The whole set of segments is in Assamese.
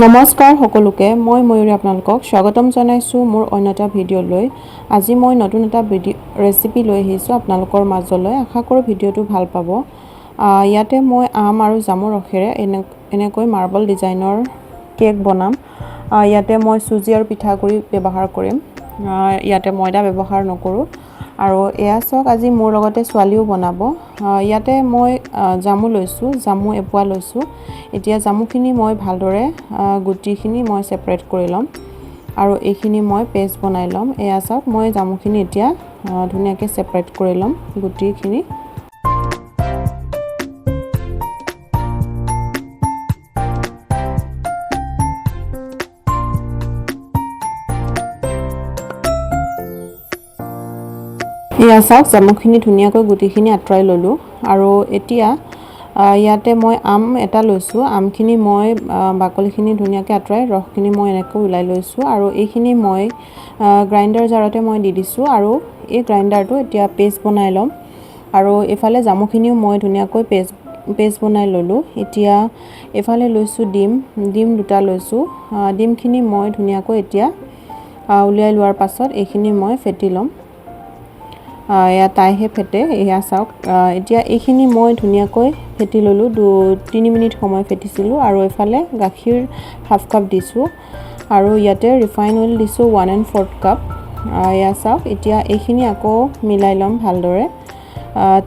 নমস্কাৰ সকলোকে মই ময়ূৰী আপোনালোকক স্বাগতম জনাইছো মোৰ অন্য এটা ভিডিঅ'লৈ আজি মই নতুন এটা ৰেচিপি লৈ আহিছো আপোনালোকৰ মাজলৈ আশা কৰো ভিডিঅ'টো ভাল পাব ইয়াতে মই আম আৰু জামুৰ ৰসেৰে এনেকৈ মাৰ্বল ডিজাইনৰ কেক বনাম ইয়াতে মই সুজি আৰু পিঠাগুৰি ব্যৱহাৰ কৰিম ইয়াতে ময়দা ব্যৱহাৰ নকৰো আৰু এয়া চাওক আজি মোৰ লগতে ছোৱালীও বনাব ইয়াতে মই জামু লৈছো জামু এপোৱা লৈছো এতিয়া জামুখিনি মই ভালদৰে গুটিখিনি মই সেপাৰেট কৰি লম আৰু এইখিনি মই পেষ্ট বনাই লম এয়া চাওক মই জামুখিনি এতিয়া ধুনিয়াকৈ সেপাৰেট কৰি লম গুটিখিনি এয়া চাওক জামুখিনি ধুনিয়াকৈ গুটিখিনি আঁতৰাই ললো আৰু এতিয়া ইয়াতে মই আম এটা লৈছো আমখিনি মই বাকলিখিনি ধুনিয়াকৈ আঁতৰাই ৰসখিনি মই এনেকৈ উলাই লৈছো আৰু এইখিনি মই গ্ৰাইন্ডাৰ জাৰতে মই দি দিছো আৰু এই গ্ৰাইন্ডাৰটো এতিয়া পেষ্ট বনাই লম আৰু এফালে জামুখিনিও মই ধুনিয়াকৈ পেষ্ট বনাই ললো এতিয়া এফালে লৈছো ডিম দুটা লৈছো ডিমখিনি মই ধুনিয়াকৈ এতিয়া উলিয়াই লোৱাৰ পাছত এইখিনি মই ফেটি লম या ताइहे फेटे या चाওক এতিয়া এইখিনি মই ধুনিয়াকৈ ফেটি ললো 2-3 মিনিট সময় ফেটিছিলো আৰু এফালে গাখীৰ হাফ কাপ দিছো আৰু ইয়াতে ৰিফাইন অইল দিছো 1/4 কাপ या চাওক এতিয়া এইখিনি আকৌ মিলাই লম ভালদৰে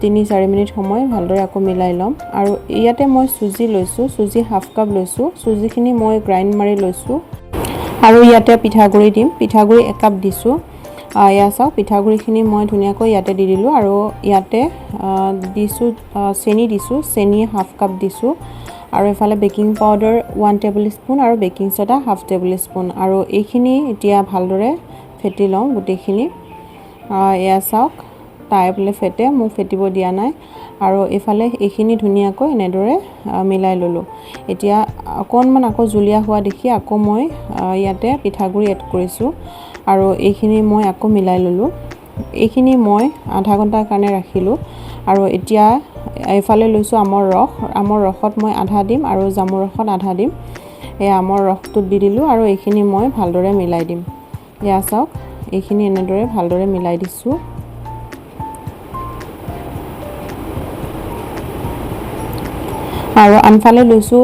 3-4 মিনিট সময় ভালদৰে আকৌ মিলাই লম আৰু ইয়াতে মই সুজি লৈছো সুজি হাফ কাপ লৈছো সুজিখিনি মই গ্ৰাইন্ড মাৰি লৈছো আৰু ইয়াতে পিঠাগুৰি দিম পিঠাগুৰি 1 কাপ দিছো या চাওক পিঠাগুৰিখিনি মই ধুনিয়াকৈ ইয়াতে দি দিলো আৰু ইয়াতে দিছো চেনি দিছো চেনি হাফ কাপ দিছো আৰু এফালে বেকিং পাউডাৰ 1 টেবুল স্পুন আৰু baking soda half table spoon আৰু এইখিনি এতিয়া ভালদৰে ফেটি লওঁ গুটিখিনি या চাওক টাইপলে ফেটে মোক ফেটিব দিয়া নাই আৰু এফালে এইখিনি ধুনিয়াকৈ এনেদৰে মিলাই ললো এতিয়া অকনমান আকৌ জুলিয়া হোৱা দেখি আকৌ মই ইয়াতে পিঠাগুৰি এড কৰিছো আৰু এইখিনি মই আকৌ মিলাই ললো এইখিনি মই আধা ঘন্টাৰ কাৰণে ৰাখিলো আৰু এতিয়া এফালে লৈছো আমৰ ৰসত মই আধা দিম আৰু জামুৰ ৰসত আধা দিম এই আমৰ ৰসটো দি দিলো আৰু এইখিনি মই ভালদৰে মিলাই দিম ইয়া চাওক এইখিনি এনেদৰে ভালদৰে মিলাই দিছো আৰু আনফালে লৈছো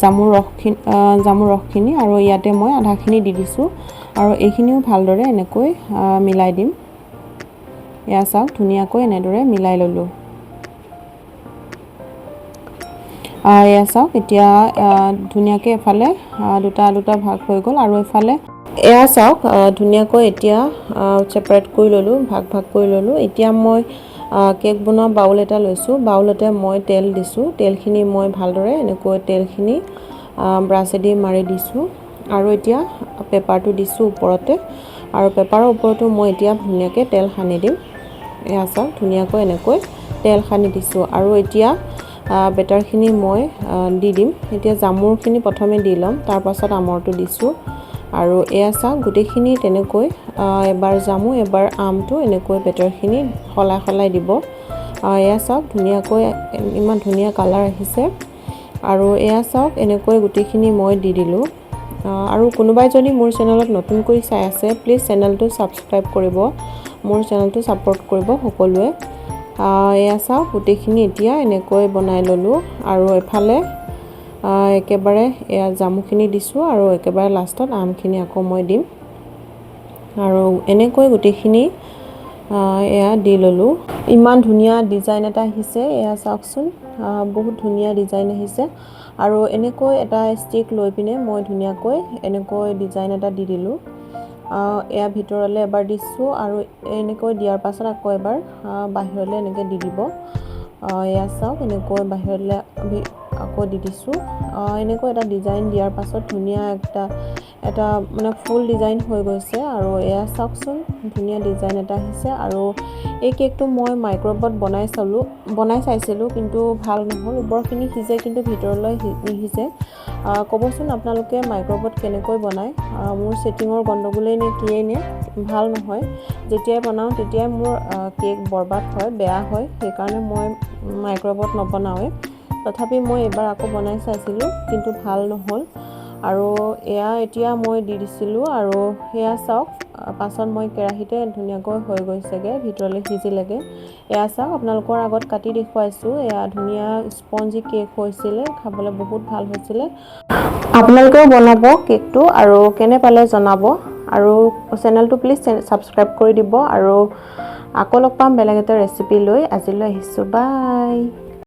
জামুৰ ৰসখিনি আৰু ইয়াতে মই আধাখিনি দি দিছো আৰু এইখিনিও ভালদৰে এনেকৈ মিলাই দিম ইয়া চাওক ধুনিয়াকৈ এনেদৰে মিলাই ললো ইয়া চাওক এতিয়া ধুনিয়াকৈ এফালে দুটা ভাগ হৈ গল আৰু এফালে ইয়া চাওক ধুনিয়াকৈ এতিয়া সেপাৰেট কৰি ললো ভাগ কৰি ললো এতিয়া মই কেক বনোৱা বাউল এটা লৈছো বাউলতে মই তেল দিছো তেলখিনি মই ভালদৰে এনেকৈ তেলখিনি ব্ৰাছেদি মাৰি দিছো আৰু এতিয়া পেপাৰটো দিছো ওপৰতে আৰু পেপাৰৰ ওপৰতো মই এতিয়া ধুনিয়াকৈ তেল সানি দিম এয়া চাওক ধুনিয়াকৈ এনেকৈ তেল সানি দিছো আৰু এতিয়া বেটাৰখিনি মই দি দিম এতিয়া জামুৰখিনি প্ৰথমে দি লম তাৰ পাছত আমৰটো দিছো আৰু এয়া চাওক গুটিখিনি তেনেকৈ এবাৰ জামু এবাৰ আমটো এনেকৈ বেটাৰখিনি খলাই দিব এয়া চাওক ধুনিয়াকৈ ইমান ধুনিয়া কালাৰ আহিছে আৰু এয়া চাওক এনেকৈ গুটিখিনি মই দি দিলো আৰু কোনোবাই যদি মোৰ চেনেলত নতুনকৈ চাই আছে প্লিজ চেনেলটো সাবস্ক্ৰাইব কৰিব মোৰ চেনেলটো সাপোৰ্ট কৰিব সকলোৱে এয়া চাওক গুটিখিনি এতিয়া এনেকৈ বনাই ললো আৰু এফালে একেবাৰে এয়া জামুখিনি দিছো আৰু একেবাৰে লাষ্টত আমখিনি আকৌ মই দিম আৰু এনেকৈ গুটিখিনি এয়া দি ললো ইমান ধুনিয়া ডিজাইন এটা আহিছে এয়া চাওকচোন বহুত ধুনিয়া ডিজাইন আহিছে আৰু এনেকৈ এটা ষ্টিক লৈ পিনে মই ধুনিয়াকৈ এনেকৈ ডিজাইন এটা দি দিলো এয়া ভিতৰলে এবাৰ দিছো আৰু এনেকৈ দিয়াৰ পাছত আকৌ এবাৰ বাহিৰলে এনেকৈ দি দিব এয়া চাওক এনেকৈ বাহিৰলে আকৌ দি দিছো এনেকৈ এটা ডিজাইন দিয়াৰ পাছত ধুনিয়া এটা মানে ফুল ডিজাইন হৈ গৈছে আৰু এয়া চাওকচোন ধুনিয়া ডিজাইন এটা আহিছে আৰু এই কেকটো মই মাইক্ৰৱেভত বনাই চাইছিলো কিন্তু ভাল নহল ওপৰখিনি সিজে কিন্তু ভিতৰলৈ নিহিজে কবচোন আপোনালোকে মাইক্ৰৱেভত কেনেকৈ বনায় মোৰ সেটিংৰ গণ্ডগোলেই নে কিয়ে নে ভাল নহয় যেতিয়াই বনাও তেতিয়াই মোৰ কেক বৰবাদ হয় বেয়া হয় সেইকাৰণে মই মাইক্ৰৱেভত নবনাওৱে তথাপি মই এবাৰ আকৌ বনাই চাইছিলো কিন্তু ভাল নহল আৰু এয়া এতিয়া মই দি দিছিলোঁ আৰু সেয়া চাওক পাছত মই কেৰাহীতে ধুনীয়াকৈ হৈ গৈছেগৈ ভিতৰলৈ সিজিলেগৈ এয়া চাওক আপোনালোকৰ আগত কাটি দেখুৱাইছোঁ এয়া ধুনীয়া স্পঞ্জি কেক হৈছিলে খাবলৈ বহুত ভাল হৈছিলে আপোনালোকেও বনাব কেকটো আৰু কেনে পালে জনাব আৰু চেনেলটো প্লিজ ছাবস্ক্ৰাইব কৰি দিব আৰু আকৌ লগ পাম বেলেগ এটা ৰেচিপি লৈ আজিলৈ আহিছোঁ বাই